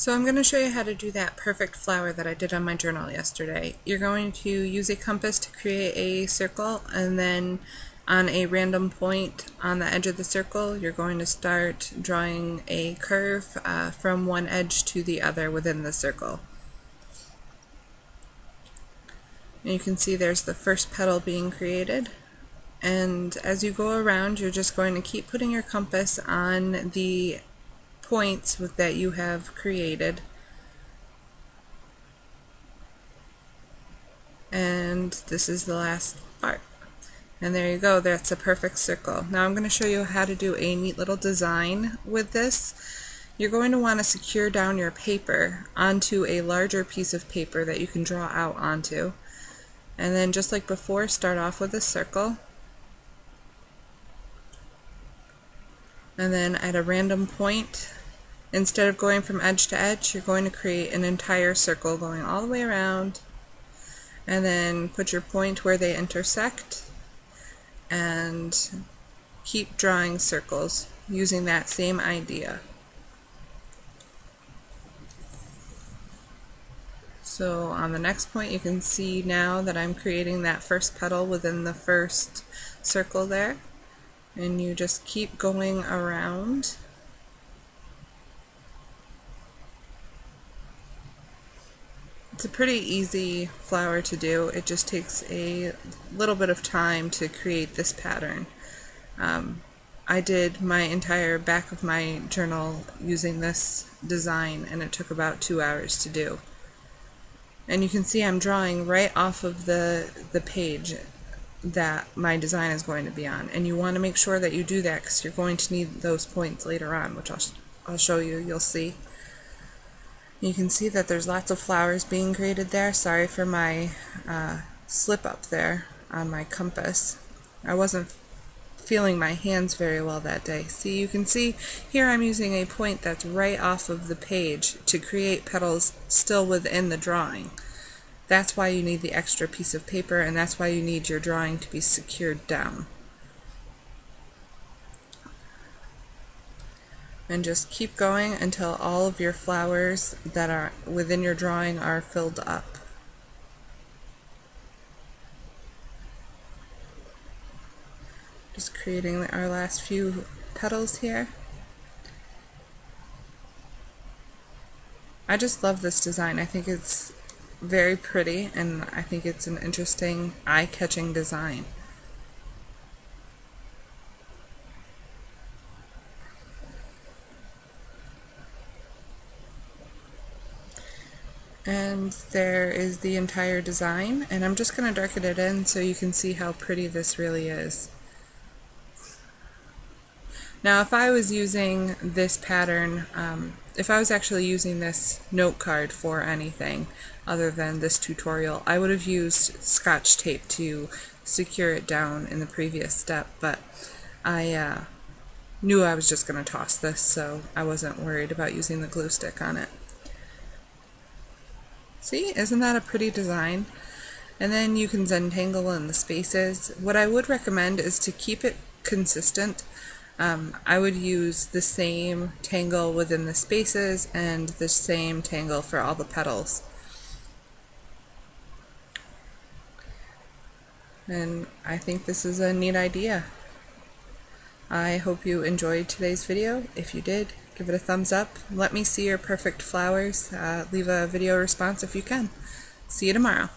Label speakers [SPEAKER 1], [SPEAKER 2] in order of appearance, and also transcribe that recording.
[SPEAKER 1] So I'm going to show you how to do that perfect flower that I did on my journal yesterday. You're going to use a compass to create a circle, and then on a random point on the edge of the circle you're going to start drawing a curve from one edge to the other within the circle. And you can see there's the first petal being created, and as you go around you're just going to keep putting your compass on the points that you have created, and this is the last part, and there you go, that's a perfect circle. Now I'm going to show you how to do a neat little design with this. You're going to want to secure down your paper onto a larger piece of paper that you can draw out onto, and then just like before, start off with a circle, and then at a random point, instead of going from edge to edge, you're going to create an entire circle going all the way around, and then put your point where they intersect and keep drawing circles using that same idea. So on the next point you can see now that I'm creating that first petal within the first circle there, and you just keep going around. It's a pretty easy flower to do. It just takes a little bit of time to create this pattern. I did my entire back of my journal using this design, and it took about 2 hours to do. And you can see I'm drawing right off of the page that my design is going to be on, and you want to make sure that you do that because you're going to need those points later on, which I'll show you. You'll see. You can see that there's lots of flowers being created there. Sorry for my slip up there on my compass. I wasn't feeling my hands very well that day. See, you can see here I'm using a point that's right off of the page to create petals still within the drawing. That's why you need the extra piece of paper, and that's why you need your drawing to be secured down. And just keep going until all of your flowers that are within your drawing are filled up. Just creating our last few petals here. I just love this design. I think it's very pretty, and I think it's an interesting, eye-catching design. And there is the entire design, and I'm just going to darken it in so you can see how pretty this really is. Now if I was using this pattern, if I was actually using this note card for anything other than this tutorial, I would have used Scotch tape to secure it down in the previous step, but I knew I was just going to toss this, so I wasn't worried about using the glue stick on it. See, isn't that a pretty design? And then you can Zentangle in the spaces. What I would recommend is to keep it consistent. I would use the same tangle within the spaces and the same tangle for all the petals. And I think this is a neat idea. I hope you enjoyed today's video. If you did, give it a thumbs up. Let me see your perfect flowers. Leave a video response if you can. See you tomorrow.